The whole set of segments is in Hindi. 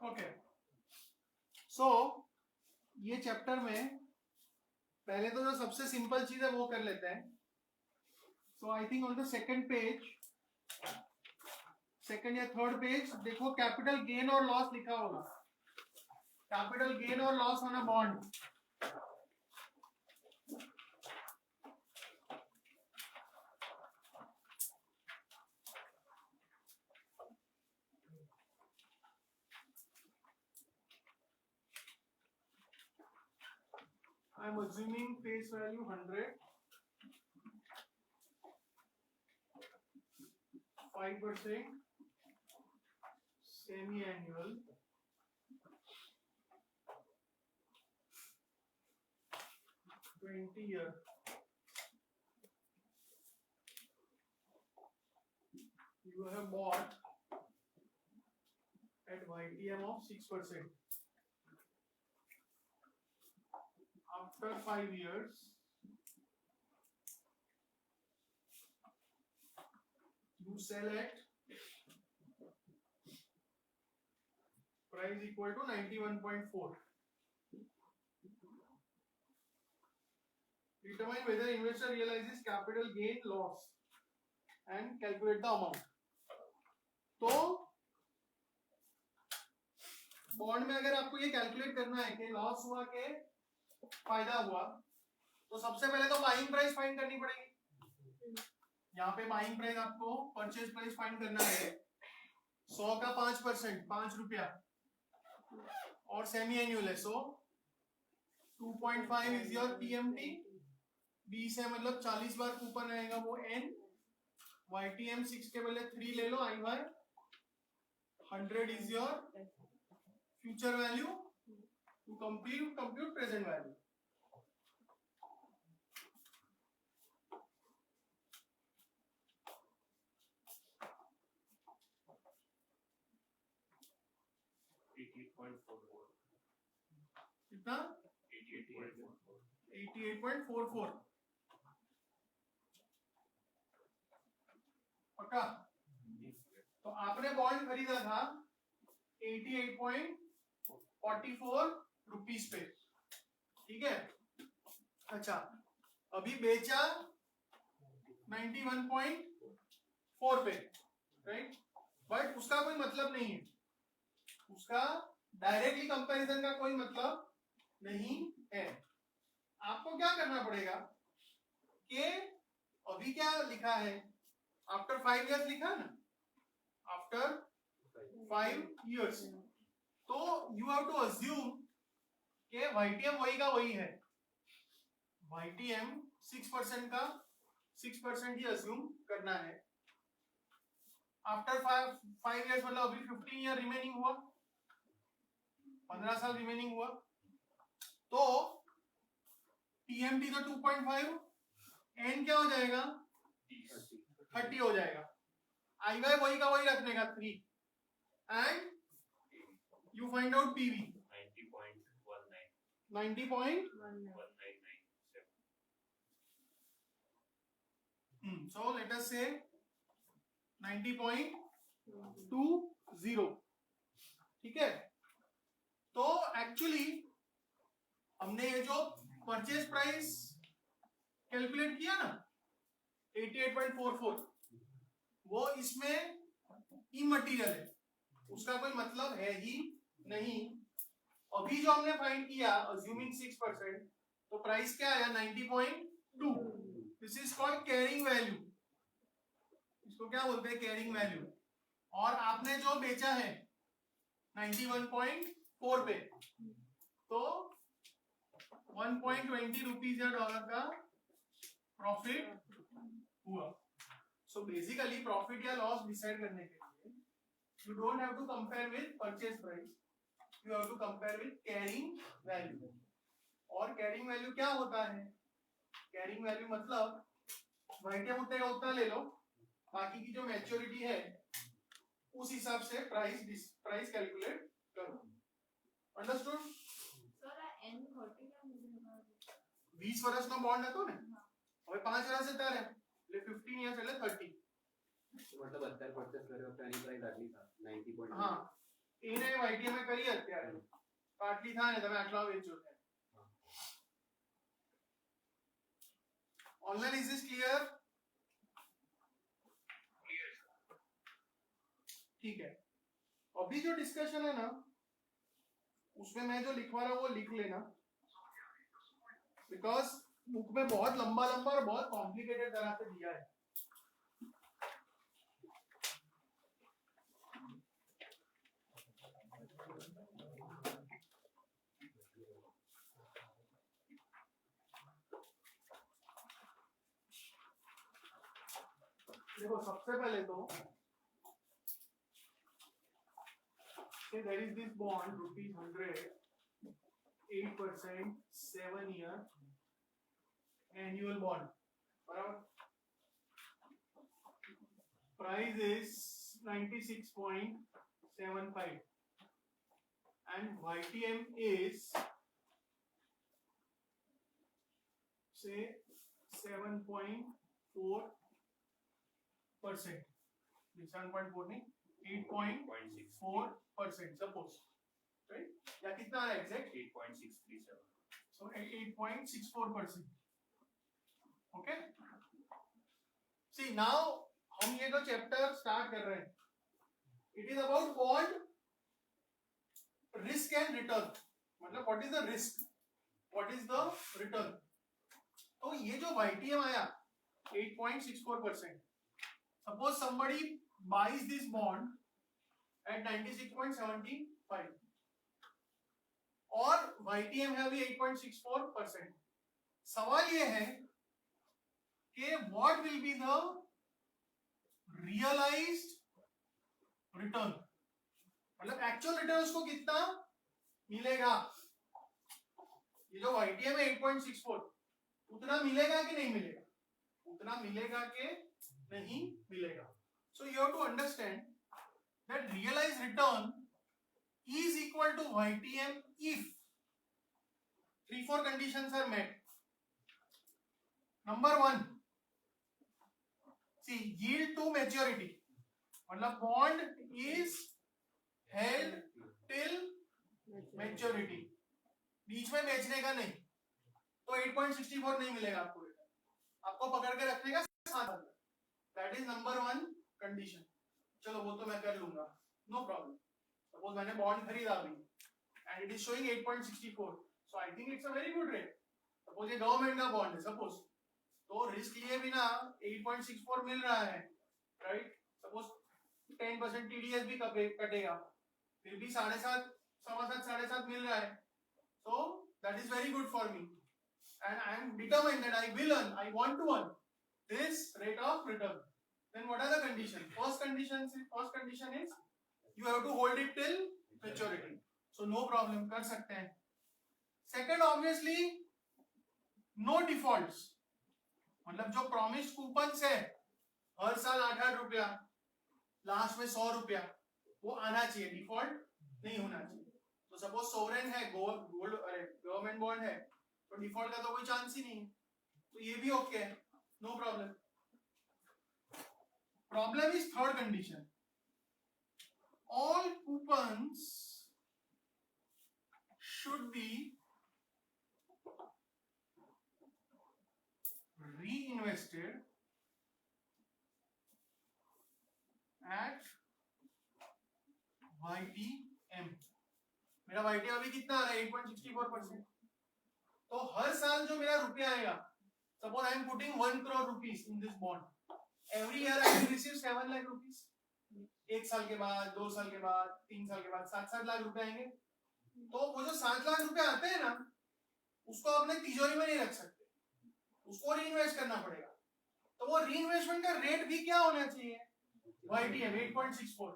ओके, सो ये चैप्टर में पहले तो जो सबसे सिंपल चीज है वो कर लेते हैं. So I think on the second page, second या थर्ड पेज देखो, कैपिटल गेन और लॉस लिखा होगा. कैपिटल गेन और loss on a bond. I am assuming face value 100, 5% semi-annual, 20 year. You have bought at YTM of 6%. After 5 years, you sell at price equal to 91.4. Determine whether investor realizes capital gain loss and calculate the amount. तो बॉन्ड में अगर आपको ये कैलकुलेट करना है कि लॉस हुआ के फायदा हुआ, तो सबसे पहले तो बाइंग प्राइस फाइंड करनी पड़ेगी. यहाँ पे बाइंग प्राइस आपको परचेज प्राइस फाइंड करना है. 100 का 5%, 5 रुपया, और सेमी एन्युअल है, सो 2.5 इज योर पीएमटी. 20 है मतलब 40 बार कूपन आएगा वो एन. YTM 6 के बदले 3 ले लो, I Y 100 is your future value to compute present value. कितना? 88.44. पक्का? तो आपने बॉन्ड खरीदा था 88.44 रुपीस पे, ठीक है. अच्छा, अभी बेचा 91.4 पे, राइट. बट उसका कोई मतलब नहीं है, उसका डायरेक्टली कंपैरिजन का कोई मतलब नहीं है. आपको क्या करना पड़ेगा कि अभी क्या लिखा है, आफ्टर 5 years लिखा ना, आफ्टर 5 years, तो यू हैव टू अज्यूम कि YTM वही का वही है. YTM 6% का 6% ही अज्यूम करना है. आफ्टर 5 years मतलब अभी 15 year रिमेनिंग हुआ, 15 साल रिमेनिंग हुआ, तो TMT तो 2.5, एन क्या हो जाएगा 30 हो जाएगा. आई वाई वही का वही रखने का 3, and you find out PV 90.19. So let us say 90.20. ठीक है. तो एक्चुअली हमने ये जो परचेज प्राइस कैलकुलेट किया ना 88.44, वो इसमें इमटेरियल है, उसका कोई मतलब है ही नहीं. अभी जो हमने फाइंड किया अज्यूमिंग 6%, तो प्राइस क्या आया 90.2. This is called carrying value. इसको क्या बोलते हैं, कैरिंग वैल्यू. और आपने जो बेचा है 91.4 पे, तो 1.20 रुपीज या डॉलर का प्रॉफिट हुआ. सो बेसिकली प्रॉफिट या लॉस डिसाइड करने के लिए you don't have to compare with purchase price, you have to compare with carrying value. और कैरिंग वैल्यू क्या होता है, कैरिंग वैल्यू मतलब YTM उतने का उतना ले लो, बाकी की जो मैच्योरिटी है उस हिसाब से प्राइस कैलकुलेट करो. अंडरस्टूड? सर एन 30 का मुझे 20 વર્ષનો બોન્ડ હતો ને, હવે 5 વર્ષ હતા રે, એટલે 15 years એટલે 30. मतलब 70 परचेस करे और पहली प्राइस आटली था 90. हाँ, એને YTM કરી અત્યારે તો આટલી થાય ને તમે આટલા વેચો છે. Online is this clear? ठीक है. अभी जो डिस्कशन है ना उसमें मैं जो लिखवा रहा हूँ वो लिख लेना, बिकॉज बुक में बहुत लंबा लंबा और बहुत कॉम्प्लिकेटेड तरह से दिया है. देखो सबसे पहले तो there is this bond ₹100, 8%, 7-year annual bond. बराबर. Price is 96.75 and YTM is say 7.4%. 7.4 नहीं 8.4% suppose, right? या कितना है exact? 8.637. So 8.64%. Okay. See now हम ये जो चैप्टर स्टार्ट कर रहे हैं, it is about bond risk and return. मतलब what is the risk, what is the return. तो ये जो YTM आया 8.64%, suppose somebody buys this bond at 96.75 और YTM है अभी 8.64%. सवाल ये है कि what will be the realized return, मतलब एक्चुअल रिटर्न उसको कितना मिलेगा. ये जो YTM है 8.64 उतना मिलेगा कि नहीं मिलेगा, उतना मिलेगा कि नहीं मिलेगा. So you have to understand that realized return is equal to YTM if 3-4 conditions are met. Number 1, see yield to maturity, मतलब bond is held till maturity, बीच में बेचने का नहीं, तो 8.64 नहीं मिलेगा आपको, आपको पकड़ के रखने का 7. That is number 1 condition. चलो वो तो मैं कर लूंगा, नो प्रॉब्लम. सपोज मैंने बॉन्ड खरीदा अभी and it is showing 8.64, so I think it's a very good rate. Suppose ये गवर्नमेंट का बॉन्ड है सपोज, तो रिस्क लिए बिना 8.64 मिल रहा है, राइट. सपोज 10% TDS भी कटेगा, फिर भी 7.5 7.5 मिल रहा है. So that is very good for me and I am determined that I will earn, I want to earn this rate of return. Then what are the conditions? First condition is you have to hold it till maturity, so no problem, कर सकते हैं. Second, obviously no defaults, मतलब जो promised coupons है हर साल 8 रुपया, लास्ट में 100 रुपया, वो आना चाहिए, डिफॉल्ट नहीं होना चाहिए. तो सपोज सोवरेन है, गोल्ड गवर्नमेंट बॉन्ड है, तो डिफॉल्ट का तो कोई चांस ही नहीं है, तो ये भी ओके है, no problem. Problem is third condition, all coupons should be reinvested at YTM. मेरा YTM अभी कितना आ रहा है 8.64%. तो हर साल जो मेरा रुपया आएगा, suppose I am putting 1 crore rupees in this bond, every year I will receive 7 lakh rupees. 1 साल के बाद, 2 साल के बाद, 3 साल के बाद 7 लाख रुपए आएंगे. तो वो जो 7 लाख रुपए आते हैं ना, उसको अपने तिजोरी में नहीं रख सकते, उसको रीइन्वेस्ट करना पड़ेगा. तो वो रीइन्वेस्टमेंट का रेट भी क्या होना चाहिए, YTM 8.64.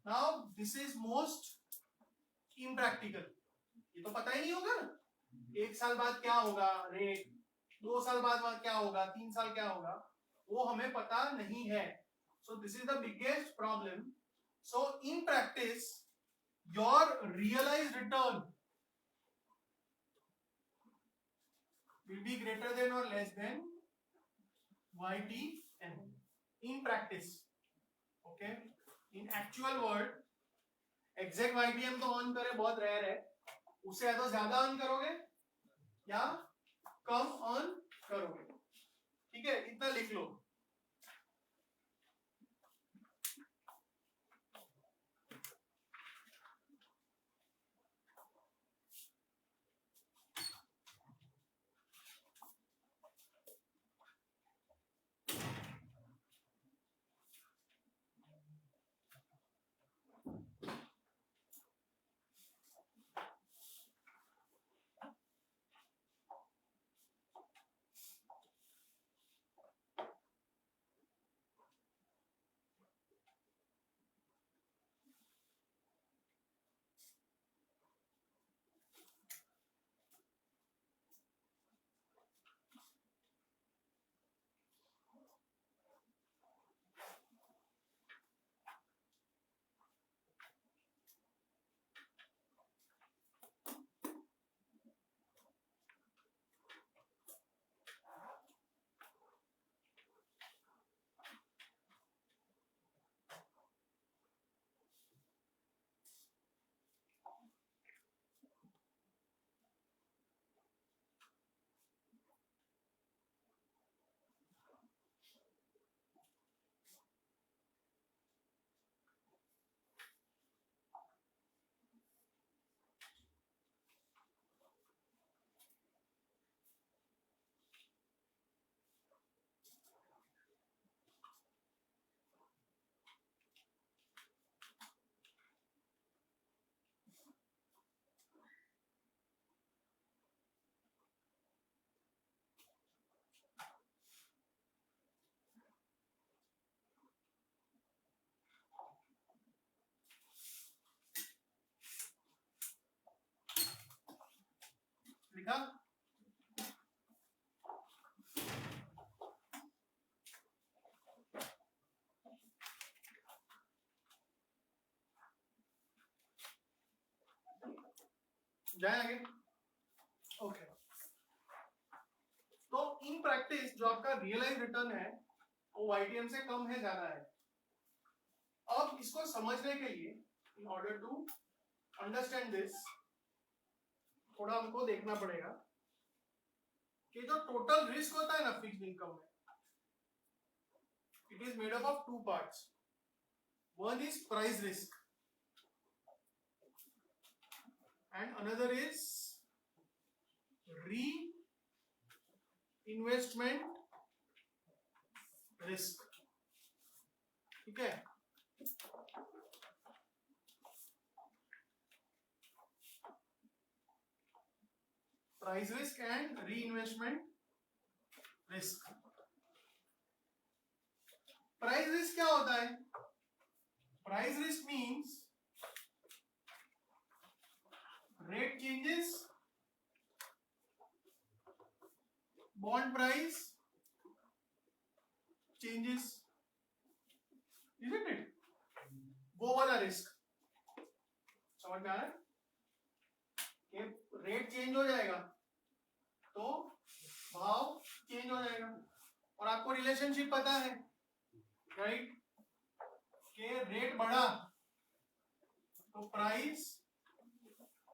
Now this is most impractical, ये तो पता ही नहीं होगा ना 1 साल बाद क्या होगा रेट, 2 साल बाद क्या होगा, 3 साल क्या होगा, वो हमें पता नहीं है. So this is the biggest problem. So in practice your realised return will be greater than or less than YTM in practice. Okay, in actual world exact YTM तो ऑन करे बहुत रेयर है, उससे या तो ज्यादा ऑन करोगे या कम ऑन करोगे। ठीक है, इतना लिख लो। लिखा? जाए आगे। ओके, तो इन प्रैक्टिस जो आपका रियलाइज रिटर्न है वो वाईटीएम से कम है ज्यादा है। अब इसको समझने के लिए in order to understand this, थोड़ा हमको देखना पड़ेगा कि जो टोटल रिस्क होता है ना फिक्स्ड इनकम में, it is made up of two parts. One is price risk and another is reinvestment risk। ठीक है, price risk and reinvestment risk. Price risk क्या होता है? Price risk means rate changes, bond price changes, isn't it? वो वाला रिस्क समझ में आ रहा है कि रेट चेंज हो जाएगा तो भाव चेंज हो जाएगा। और आपको रिलेशनशिप पता है, राइट, कि रेट बढ़ा तो प्राइस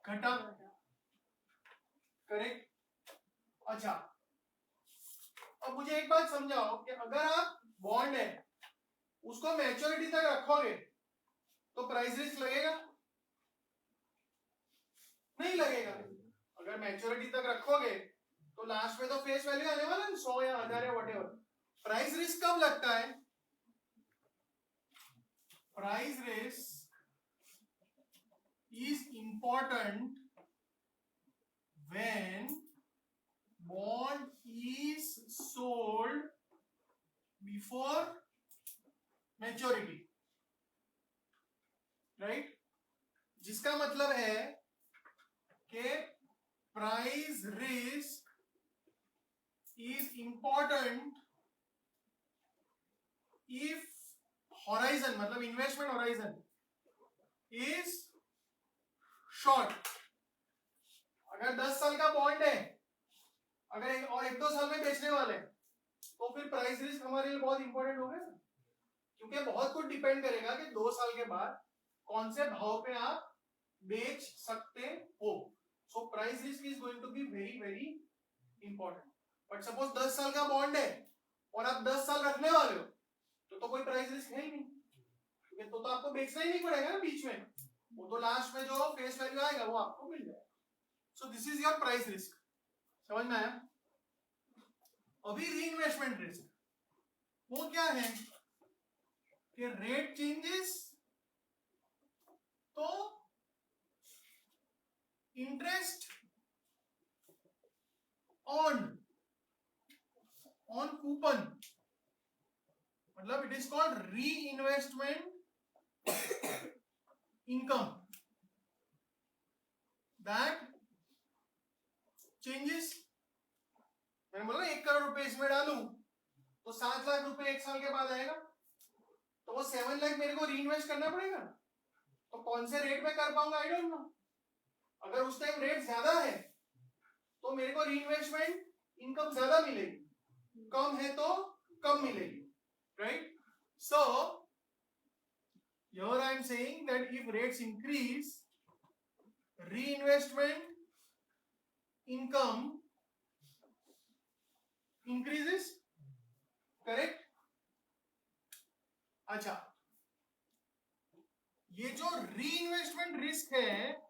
घटा, करेक्ट। अच्छा, अब मुझे एक बात समझाओ कि अगर आप बॉन्ड है उसको मैच्योरिटी तक रखोगे तो प्राइस रिस्क लगेगा? नहीं लगेगा। अगर मैच्योरिटी तक रखोगे तो लास्ट में तो फेस वैल्यू आने वाला है 100 या 1000 या व्हाटएवर। प्राइस रिस्क कब लगता है? Price risk is important when bond is sold before maturity, right? जिसका मतलब है कि price risk is important if horizon मतलब इन्वेस्टमेंट horizon is शॉर्ट। अगर 10 साल का बॉन्ड है, अगर एक दो साल में बेचने वाले तो फिर प्राइस रिस्क हमारे लिए बहुत इंपॉर्टेंट हो गया, क्योंकि बहुत कुछ डिपेंड करेगा कि 2 साल के बाद कौन से भाव पे आप बेच सकते हो. So price risk is going to be very very important. But suppose 10 साल का बॉन्ड है और आप 10 साल रखने वाले हो तो कोई प्राइस रिस्क है ही नहीं, क्योंकि तो आपको बेचना ही नहीं पड़ेगा ना बीच में, वो तो लास्ट में जो फेस वैल्यू आएगा वो आपको मिल जाएगा. सो this is your price risk. समझ में आया? अभी रीइन्वेस्टमेंट रिस्क वो क्या है कि रेट चेंजेस तो इंटरेस्ट ऑन कूपन, मतलब इट इज कॉल्ड री इन्वेस्टमेंट इनकम दैट चेंजेस. मैंने बोला 1 करोड़ रुपए इसमें डालूं तो 7 लाख रुपए 1 साल के बाद आएगा, तो वो 7 लाख मेरे को री इन्वेस्ट करना पड़ेगा. तो कौन से रेट में कर पाऊंगा आई डोंट नो. अगर उस टाइम रेट ज्यादा है तो मेरे को री इन्वेस्टमेंट इनकम ज्यादा मिलेगी, कम है तो कम मिलेगी, right? So here I am saying that if rates increase, reinvestment income increases, correct? अच्छा, ये जो रीइन्वेस्टमेंट रिस्क है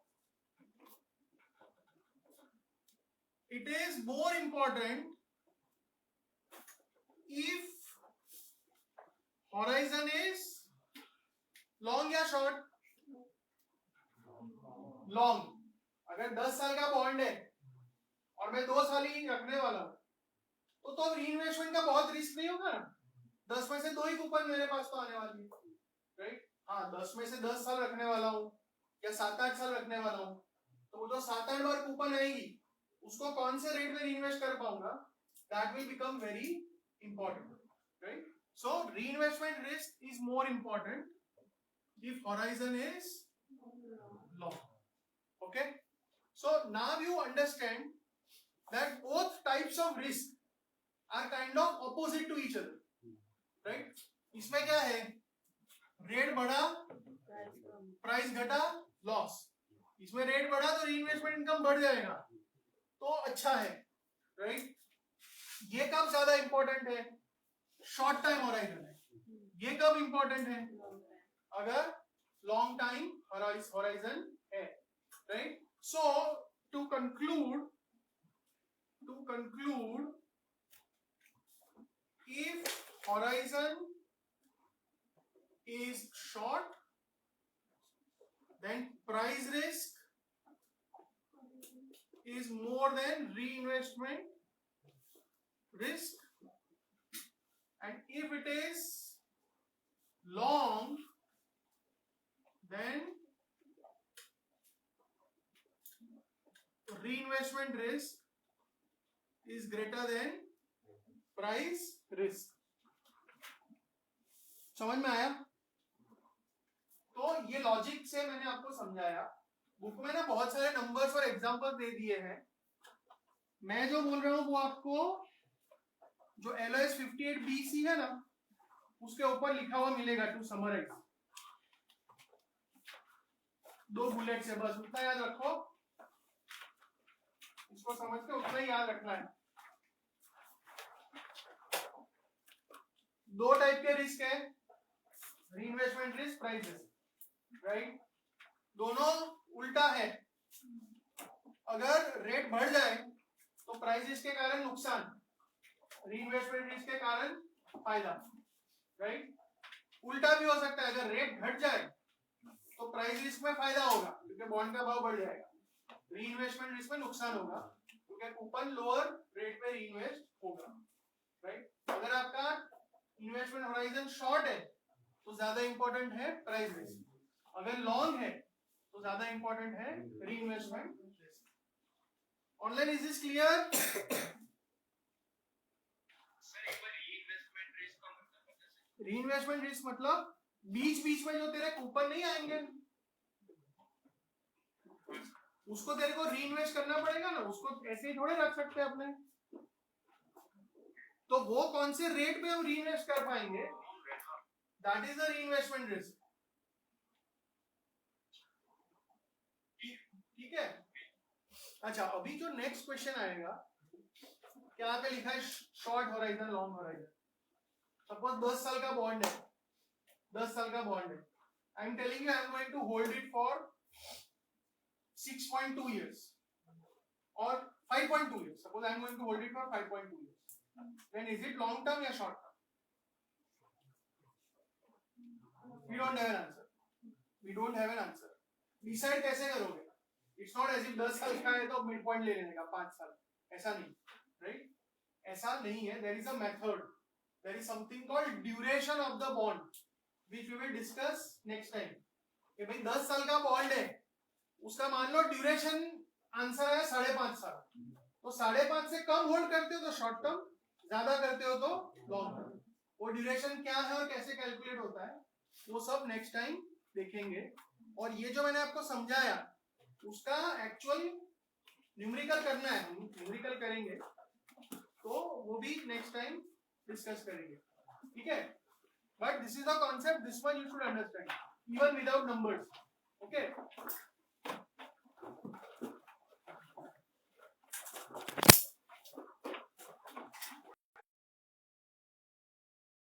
it is more important if horizon is long या short. long. अगर 10 साल का बॉन्ड है और मैं 2 साल ही रखने वाला हूं तो रीइन्वेस्टमेंट का बहुत रिस्क नहीं होगा. 10 में से 2 ही कूपन मेरे पास तो आने वाली है, राइट? हाँ, 10 में से 10 साल रखने वाला हूं या 7-8 साल रखने वाला हूं, तो वो जो 7-8 बार कूपन आएगी उसको कौन से रेट में रीइन्वेस्ट कर पाऊंगा, that will become very important, right? So reinvestment risk is more important if horizon is long. Okay, so now you understand that both types of risk are kind of opposite to each other, right? इसमें क्या है, रेट बढ़ा प्राइस घटा लॉस. इसमें रेट बढ़ा तो रीइन्वेस्टमेंट इनकम बढ़ जाएगा तो अच्छा है, राइट? ये कब ज्यादा इंपॉर्टेंट है? शॉर्ट टाइम होराइजन है. ये कब इंपॉर्टेंट है? अगर लॉन्ग टाइम होराइजन है, right? So to conclude if horizon is short, then price risk is more than reinvestment risk, and if it is long, then reinvestment risk is greater than price risk. समझ में आया? तो ये लॉजिक से मैंने आपको समझाया. बुक में ना बहुत सारे नंबर्स और एग्जांपल्स दे दिए हैं. मैं जो बोल रहा हूं वो आपको जो LOS 58BC है ना उसके ऊपर लिखा हुआ मिलेगा टू समराइज. 2 बुलेट से बस उतना याद रखो, इसको समझ के उतना ही याद रखना है. 2 टाइप के रिस्क है, reinvestment risk, price risk, right? दोनों उल्टा है. अगर रेट बढ़ जाए तो प्राइस रिस्क के कारण नुकसान, रीइन्वेस्टमेंट रिस्क के कारण फायदा, राइट? उल्टा भी हो सकता है, अगर रेट घट जाए तो प्राइस रिस्क में फायदा होगा क्योंकि बॉन्ड का भाव बढ़ जाएगा, रीइन्वेस्टमेंट रिस्क में नुकसान होगा क्योंकि कूपन लोअर रेट पे रीइन्वेस्ट होगा, राइट? अगर आपका इन्वेस्टमेंट होराइजन शॉर्ट है तो ज्यादा इंपॉर्टेंट है प्राइस रिस्क, अगर लॉन्ग है तो ज्यादा इंपॉर्टेंट है reinvestment risk. Online is this clear? Reinvestment risk मतलब बीच बीच में जो तेरे कूपन नहीं आएंगे उसको तेरे को रीइन्वेस्ट करना पड़ेगा ना, उसको ऐसे ही थोड़े रख सकते हैं अपने. तो वो कौन से रेट पे हम रीइन्वेस्ट कर पाएंगे, that is the reinvestment risk. अच्छा, अभी जो नेक्स्ट क्वेश्चन आएगा, क्या पे लिखा है short horizon long horizon. Suppose 10 साल का बॉन्ड है, 10 साल का बॉन्ड है, I am telling you I am going to hold it for 6.2 years और 5.2 years. Suppose I am going to hold it for 5.2 years. Then is it long term या short term? We don't have an answer. We don't have an answer. Decide कैसे करोगे? It's not as if 10 साल का है तो मिड पॉइंट ले लेने का 5 साल, ऐसा नहीं, right? ऐसा नहीं है. There is a method. There is something called duration of the bond, which we will discuss next time. कि भाई 10 साल का बॉन्ड है, उसका मान लो ड्यूरेशन आंसर है 5.5 साल, तो 5.5 से कम होल्ड करते हो तो शॉर्ट टर्म, ज्यादा करते हो तो लॉन्ग टर्म. वो ड्यूरेशन क्या है और कैसे कैलकुलेट होता है वो सब नेक्स्ट टाइम देखेंगे. और ये जो मैंने आपको समझाया उसका एक्चुअल न्यूमेरिकल करना है, हम न्यूमेरिकल करेंगे तो वो भी नेक्स्ट टाइम डिस्कस करेंगे, ठीक है. But this is the concept, this one you should understand even without numbers, okay.